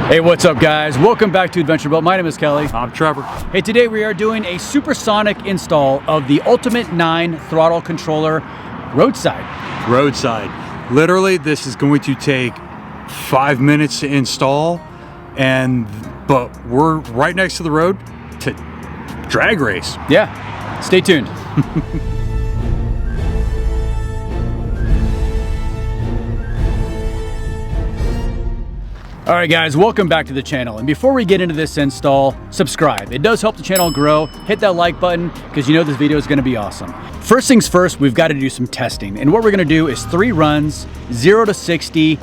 Hey, what's up guys? Welcome back to Adventure Built. My name is Kelly. I'm Trevor. Hey, today we are doing a supersonic install of the Ultimate 9 throttle controller roadside. Literally, this is going to take 5 minutes to install, but we're right next to the road to drag race. Yeah, stay tuned. All right guys, welcome back to the channel. And before we get into this install, subscribe. It does help the channel grow. Hit that like button because you know this video is gonna be awesome. First things first, we've got to do some testing. And what we're gonna do is 3 runs, 0 to 60.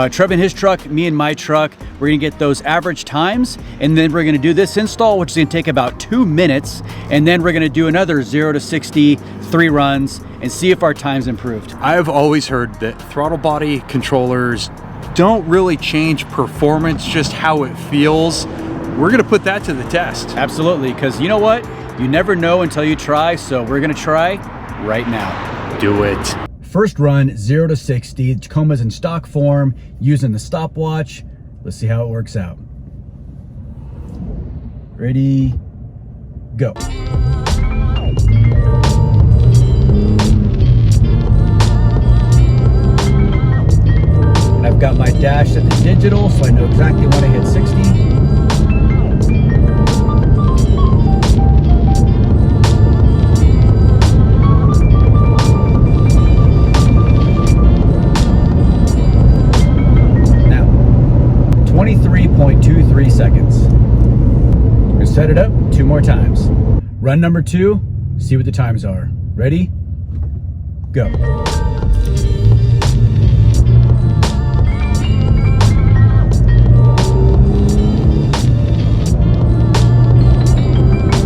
Trev in his truck, me in my truck. We're gonna get those average times, and then we're gonna do this install, which is gonna take about 2 minutes. And then we're gonna do another 0 to 60, 3 runs, and see if our times improved. I've always heard that throttle body controllers don't really change performance, just how it feels. We're gonna put that to the test. Absolutely, because you know what? You never know until you try, so we're gonna try right now. Do it. First run, 0 to 60. Tacoma's in stock form, using the stopwatch. Let's see how it works out. Ready, go. I've got my dash set to digital, so I know exactly when I hit 60. Now, 23.23 seconds. We're gonna set it up 2 more times. Run number 2, see what the times are. Ready? Go.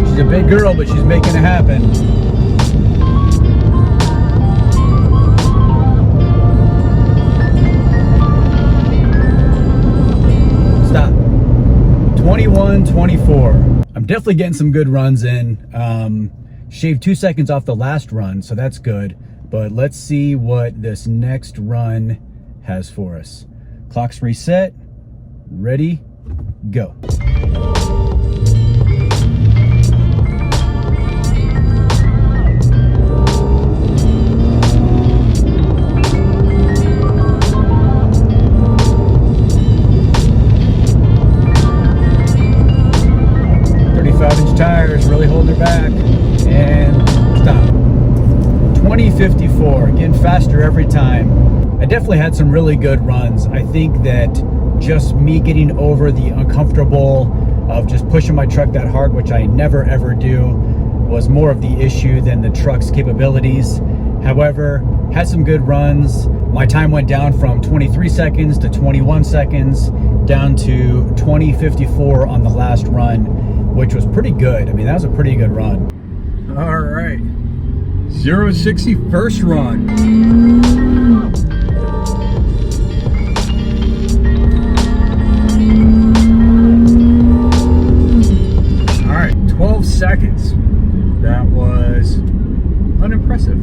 She's a big girl, but she's making it happen. Stop. 21:24. I'm definitely getting some good runs in. Shaved 2 seconds off the last run, so that's good. But let's see what this next run has for us. Clock's reset. Ready, go. 35-inch tires, really holding her back. And stop. 20:54, getting faster every time. I definitely had some really good runs. I think that just me getting over the uncomfortable of just pushing my truck that hard, which I never ever do, was more of the issue than the truck's capabilities. However, had some good runs. My time went down from 23 seconds to 21 seconds, down to 20:54 on the last run, which was pretty good. I mean, that was a pretty good run. All right, 0 to 60 first run. All right, 12 seconds. That was unimpressive.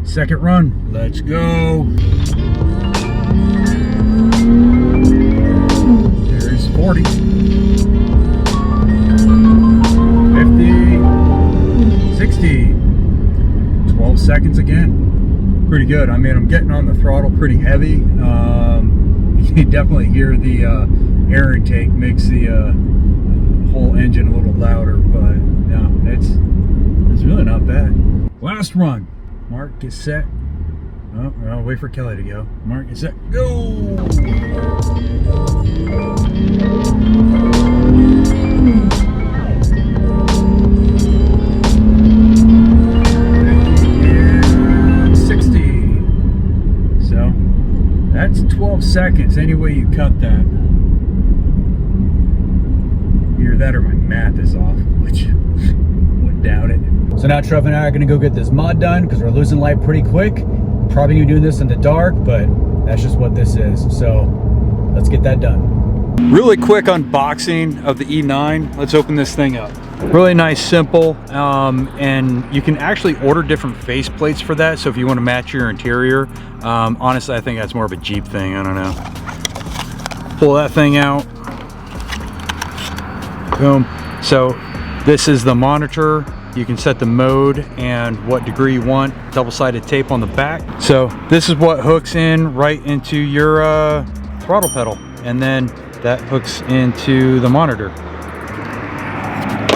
Second run, let's go. There's 40. 50, 60, 12 seconds again. Pretty good. I mean, I'm getting on the throttle pretty heavy. You definitely hear the air intake makes the whole engine a little louder, but no, it's really not bad. Last run. Mark, get set. Oh, I'll wait for Kelly to go. Mark, get set, go! That's 12 seconds, any way you cut that. Either that or my math is off, which would doubt it. So now Trev and I are gonna go get this mod done because we're losing light pretty quick. Probably gonna do this in the dark, but that's just what this is. So let's get that done. Really quick unboxing of the E9. Let's open this thing up. Really nice, simple, and you can actually order different face plates for that. So if you want to match your interior, honestly, I think that's more of a Jeep thing. I don't know. Pull that thing out. Boom. So this is the monitor. You can set the mode and what degree you want. Double-sided tape on the back. So this is what hooks in right into your throttle pedal, and then that hooks into the monitor.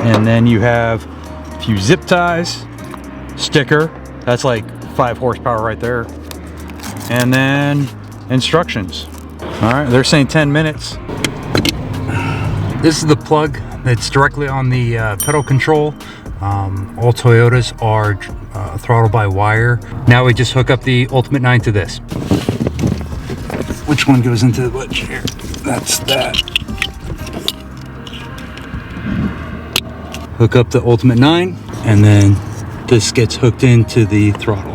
And then you have a few zip ties, sticker. That's like 5 horsepower right there. And then instructions. All right, they're saying 10 minutes. This is the plug that's directly on the pedal control. All Toyotas are throttle by wire. Now we just hook up the Ultimate 9 to this. Which one goes into which here? That's that. Hook up the Ultimate 9, and then this gets hooked into the throttle.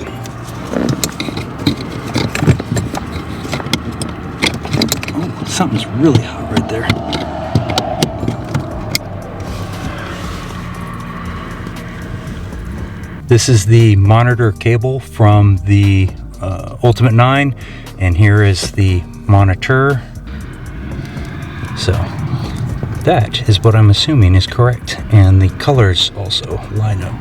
Oh, something's really hot right there. This is the monitor cable from the Ultimate 9, and here is the monitor. So that is what I'm assuming is correct, and the colors also line up.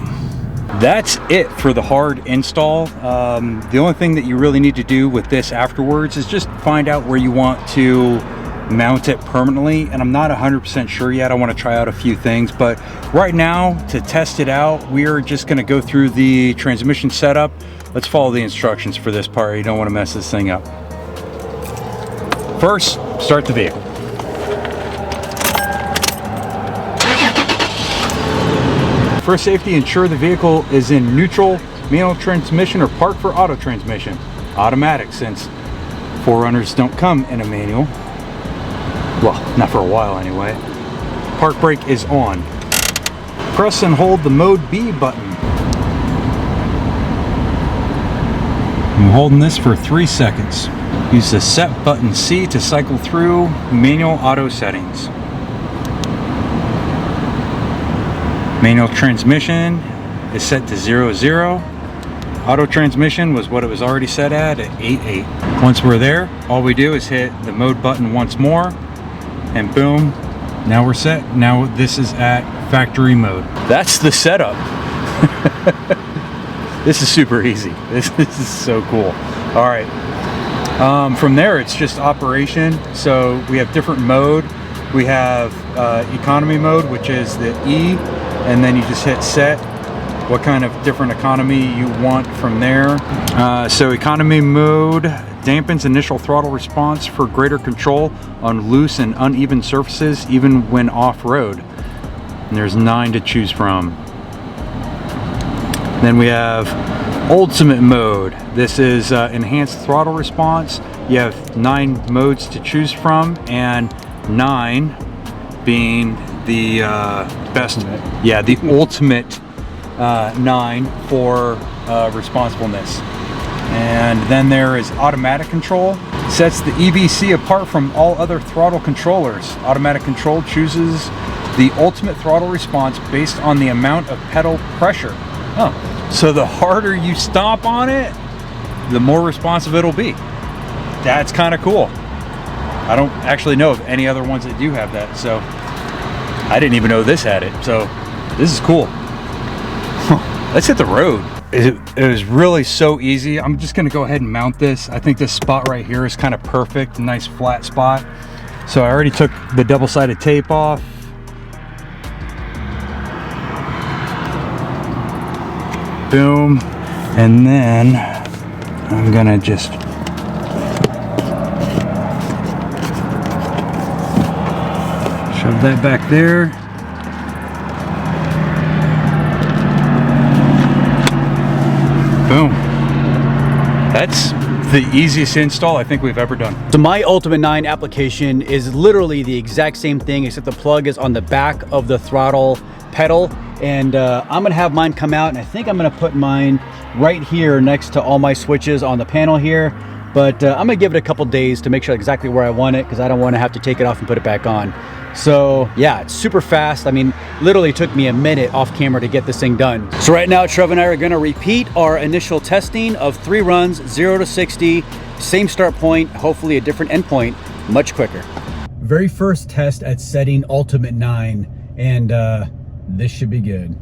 That's it for the hard install. The only thing that you really need to do with this afterwards is just find out where you want to mount it permanently, and I'm not 100% sure yet. I want to try out a few things, but right now, to test it out, we're just going to go through the transmission setup. Let's follow the instructions for this part. You don't want to mess this thing up. First, start the vehicle. For safety, ensure the vehicle is in neutral, manual transmission, or park for auto transmission. Automatic, since 4Runners don't come in a manual. Well, not for a while anyway. Park brake is on. Press and hold the Mode B button. I'm holding this for 3 seconds. Use the Set button C to cycle through manual auto settings. Manual transmission is set to 0-0. Auto transmission was what it was already set at 8-8. Once we're there, all we do is hit the Mode button once more, and boom, now we're set. Now this is at factory mode. That's the setup. This is super easy. This is so cool. All right, from there it's just operation. So we have different mode. We have economy mode, which is the E, and then you just hit set, what kind of different economy you want from there. So economy mode dampens initial throttle response for greater control on loose and uneven surfaces, even when off-road. And there's 9 to choose from. Then we have ultimate mode. This is enhanced throttle response. You have 9 modes to choose from, and 9 being the best. Yeah, the ultimate 9 for responsibleness. And then there is automatic control. Sets the EBC apart from all other throttle controllers. Automatic control chooses the ultimate throttle response based on the amount of pedal pressure. Oh, so the harder you stomp on it, the more responsive it'll be. That's kind of cool. I don't actually know of any other ones that do have that, so I didn't even know this had it. So this is cool. Let's hit the road. It was really so easy. I'm just gonna go ahead and mount this. I think this spot right here is kind of perfect, a nice flat spot. So I already took the double-sided tape off. Boom. And then I'm gonna just shove that back there. Boom. That's the easiest install I think we've ever done. So my Ultimate 9 application is literally the exact same thing, except the plug is on the back of the throttle pedal. And I'm gonna have mine come out, and I think I'm gonna put mine right here next to all my switches on the panel here. But I'm gonna give it a couple days to make sure exactly where I want it, because I don't want to have to take it off and put it back on. So yeah, it's super fast. I mean, literally took me a minute off camera to get this thing done. So right now, Trev and I are gonna repeat our initial testing of 3 runs, 0 to 60, same start point, hopefully a different end point, much quicker. Very first test at setting Ultimate 9. and this should be good.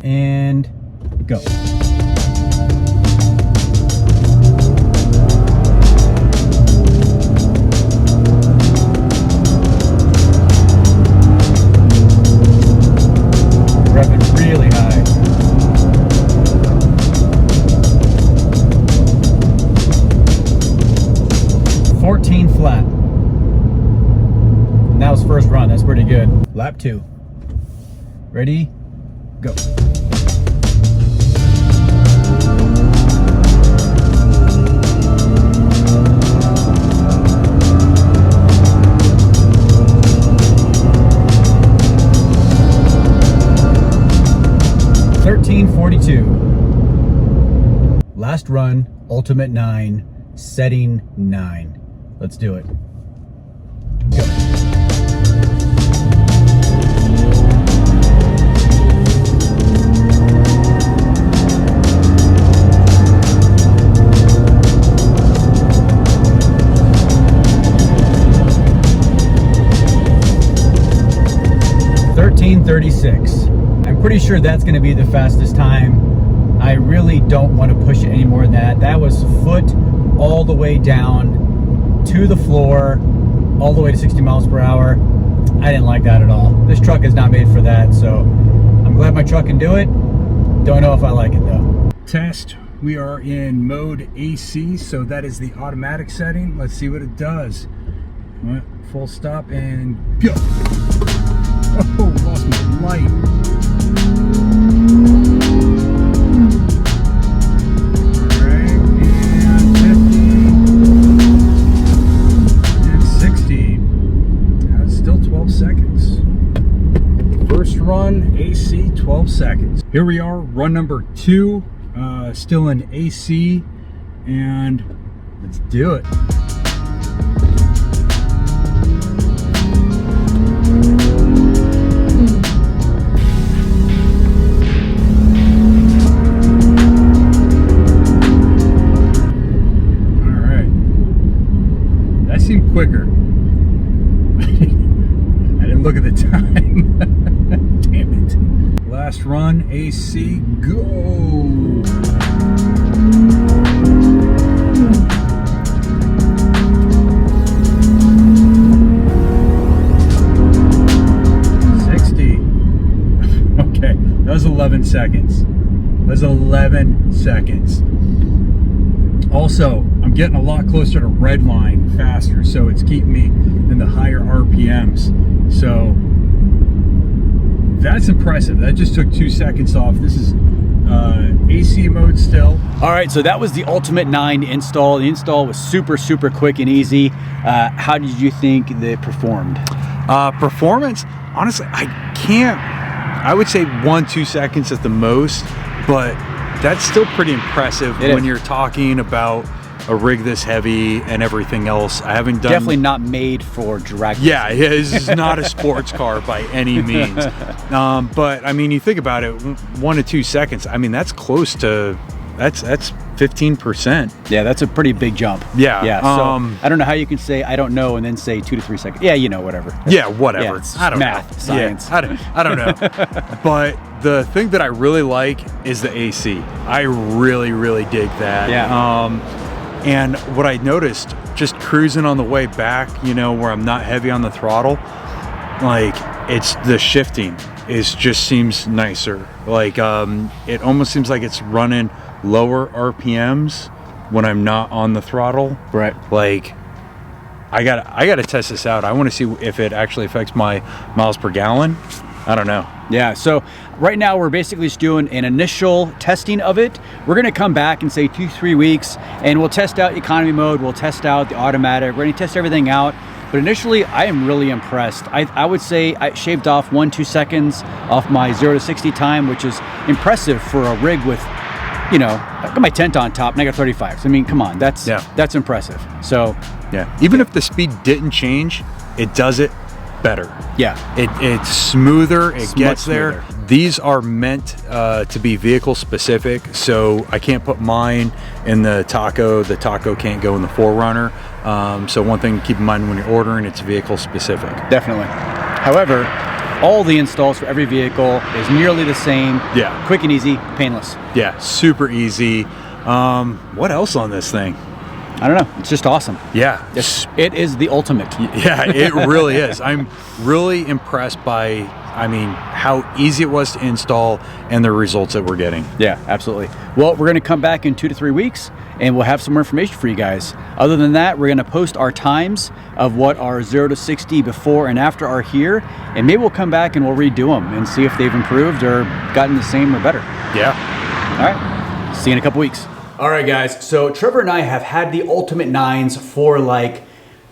And go. Revving really high. Flat. And that was first run. That's pretty good. Lap 2. Ready? Go. .42. Last run, ultimate 9, setting 9. Let's do it. Go. .13:36. I'm pretty sure that's going to be the fastest time. I really don't want to push it any more than that. That was foot all the way down to the floor, all the way to 60 miles per hour. I didn't like that at all. This truck is not made for that, so I'm glad my truck can do it. Don't know if I like it though. Test. We are in mode AC, so that is the automatic setting. Let's see what it does. Full stop and go. Oh, lost my light. Run AC 12 seconds. Here we are, run number 2, still in AC, and let's do it. All right, that seemed quicker. I didn't look at the time. Damn it. Last run, AC, go. Okay, that was 11 seconds. That's 11 seconds. Also, I'm getting a lot closer to red line faster, so it's keeping me in the higher RPMs. So that's impressive. That just took 2 seconds off. This is AC mode still. All right, so that was the Ultimate 9 install. The install was super, super quick and easy. How did you think they performed? Performance, honestly, I would say 1-2 seconds at the most, but that's still pretty impressive when you're talking about a rig this heavy and everything else. I haven't done... Definitely not made for drag. Yeah, this is not a sports car by any means. But I mean, you think about it, 1 to 2 seconds. I mean, that's close to, that's 15%. Yeah, that's a pretty big jump. Yeah. Yeah. So I don't know how you can say I don't know and then say 2 to 3 seconds. Yeah, you know, whatever. Yeah, whatever. Yeah, it's I don't math, know. science. Yeah, I don't know. But the thing that I really like is the AC. I really, really dig that. Yeah. And what I noticed, just cruising on the way back, you know, where I'm not heavy on the throttle, like, it's the shifting just seems nicer. Like, it almost seems like it's running lower RPMs when I'm not on the throttle. Right. Like, I gotta test this out. I want to see if it actually affects my miles per gallon. I don't know. Yeah, so right now we're basically just doing an initial testing of it. We're gonna come back in say 2-3 weeks and we'll test out economy mode, we'll test out the automatic, we're gonna test everything out. But initially, I am really impressed. I would say I shaved off 1-2 seconds off my 0 to 60 time, which is impressive for a rig with, you know, I got my tent on top, negative 35. So, I mean, come on, that's impressive. So, yeah, even if the speed didn't change, it does it better. Yeah, it's smoother. It gets there. These are meant to be vehicle specific, so I can't put mine in the Taco. The Taco can't go in the 4Runner. So one thing to keep in mind when you're ordering, it's vehicle specific. Definitely. However, All the installs for every vehicle is nearly the same. Yeah. Quick and easy, painless. Yeah, super easy. What else on this thing? I don't know. It's just awesome. Yeah. It is the ultimate. Yeah, it really is. I'm really impressed by, I mean, how easy it was to install and the results that we're getting. Yeah, absolutely. Well, we're going to come back in 2 to 3 weeks and we'll have some more information for you guys. Other than that, we're going to post our times of what our 0 to 60 before and after are here. And maybe we'll come back and we'll redo them and see if they've improved or gotten the same or better. Yeah. All right. See you in a couple weeks. All right, guys. So Trevor and I have had the Ultimate 9s for like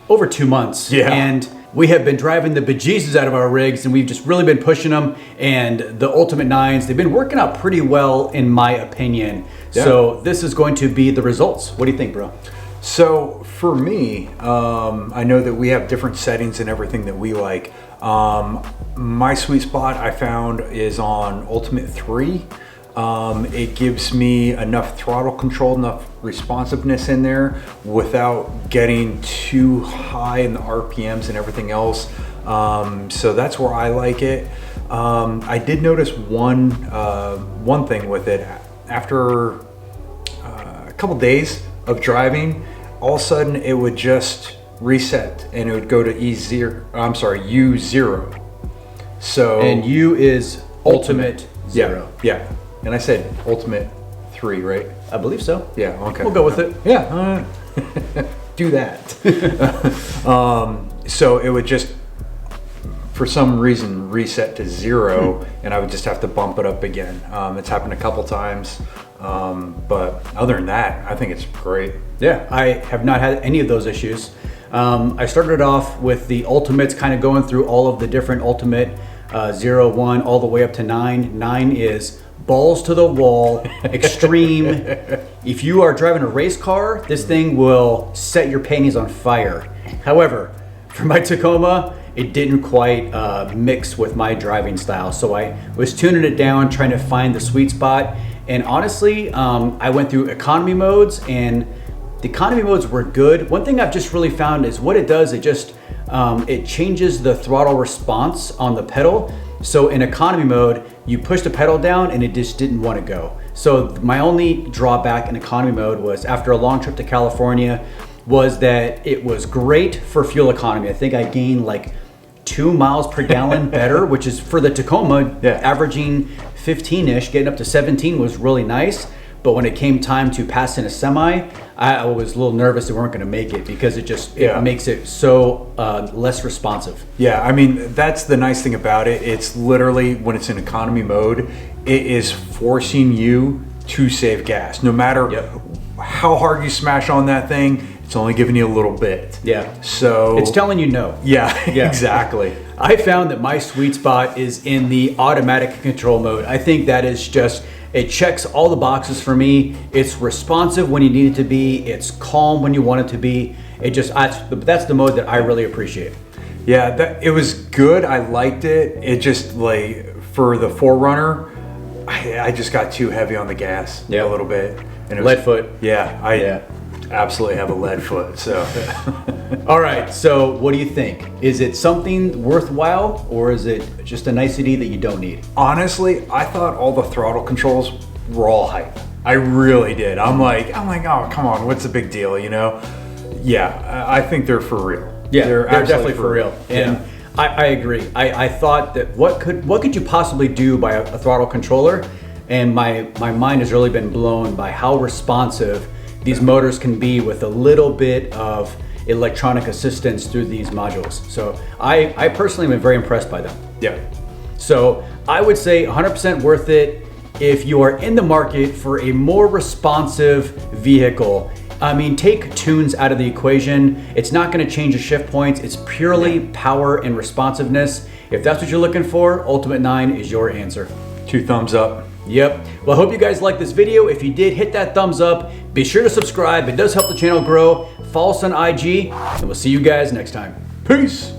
over 2 months. Yeah. And we have been driving the bejesus out of our rigs and we've just really been pushing them. And the Ultimate 9s, they've been working out pretty well in my opinion. Yeah. So this is going to be the results. What do you think, bro? So for me, I know that we have different settings and everything that we like. My sweet spot I found is on Ultimate 3. It gives me enough throttle control, enough responsiveness in there without getting too high in the RPMs and everything else. So that's where I like it. I did notice one thing with it. After a couple days of driving, all of a sudden it would just reset and it would go to U0. So and U is Ultimate 0. Yeah. And I said Ultimate 3, right? I believe so. Yeah, okay. We'll go with it. Yeah, do that. So it would just, for some reason, reset to 0, and I would just have to bump it up again. It's happened a couple times, but other than that, I think it's great. Yeah, I have not had any of those issues. I started off with the Ultimates, kind of going through all of the different Ultimate 0, 1, all the way up to 9. 9 is balls to the wall, extreme. If you are driving a race car, this thing will set your panties on fire. However, for my Tacoma, it didn't quite mix with my driving style. So I was tuning it down, trying to find the sweet spot. And honestly, I went through economy modes and the economy modes were good. One thing I've just really found is what it does, it just, it changes the throttle response on the pedal. So in economy mode, you push the pedal down and it just didn't want to go. So my only drawback in economy mode was after a long trip to California was that it was great for fuel economy. I think I gained like 2 miles per gallon better, which is for the Tacoma, averaging 15-ish, getting up to 17 was really nice. But when it came time to pass in a semi, I was a little nervous they weren't going to make it because it just it makes it so less responsive. Yeah, I mean, that's the nice thing about it. It's literally, when it's in economy mode, it is forcing you to save gas. No matter how hard you smash on that thing, it's only giving you a little bit. Yeah. So it's telling you no. Yeah, exactly. I found that my sweet spot is in the automatic control mode. I think that is just, it checks all the boxes for me. It's responsive when you need it to be. It's calm when you want it to be. It just, that's the mode that I really appreciate. Yeah, it was good. I liked it. It just, like, for the Forerunner, I just got too heavy on the gas a little bit. And it was, lead foot. Yeah, I absolutely have a lead foot. So, all right. So, what do you think? Is it something worthwhile, or is it just a nicety that you don't need? Honestly, I thought all the throttle controls were all hype. I really did. I'm like, oh, come on, what's the big deal? You know? Yeah, I think they're for real. Yeah, they're definitely for real. And I agree. I thought that what could you possibly do by a throttle controller? And my mind has really been blown by how responsive these motors can be with a little bit of electronic assistance through these modules. So I personally am very impressed by them. Yeah. So I would say 100% worth it if you are in the market for a more responsive vehicle. I mean, take tunes out of the equation. It's not gonna change the shift points. It's purely power and responsiveness. If that's what you're looking for, Ultimate 9 is your answer. 2 thumbs up. Yep. Well, I hope you guys liked this video. If you did, hit that thumbs up. Be sure to subscribe. It does help the channel grow. Follow us on IG, and we'll see you guys next time. Peace.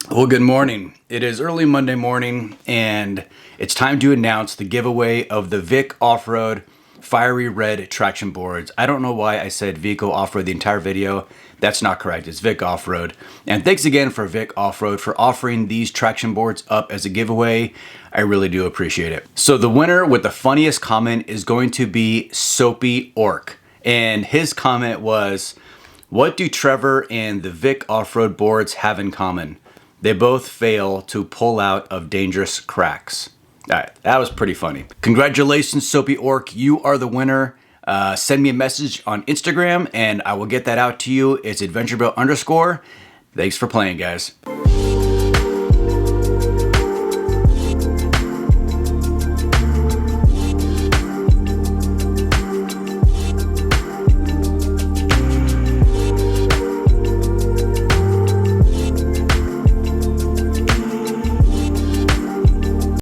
Well, good morning. It is early Monday morning, and it's time to announce the giveaway of the Vic Off-Road fiery red traction boards. I don't know why I said Vico Off-Road the entire video. That's not correct, it's Vic Off-Road. And thanks again for Vic Off-Road for offering these traction boards up as a giveaway. I really do appreciate it. So the winner with the funniest comment is going to be Soapy Orc. And his comment was, what do Trevor and the Vic Off-Road boards have in common? They both fail to pull out of dangerous cracks. All right, that was pretty funny. Congratulations, Soapy Orc, you are the winner. Send me a message on Instagram and I will get that out to you. It's adventureboat_. Thanks for playing, guys.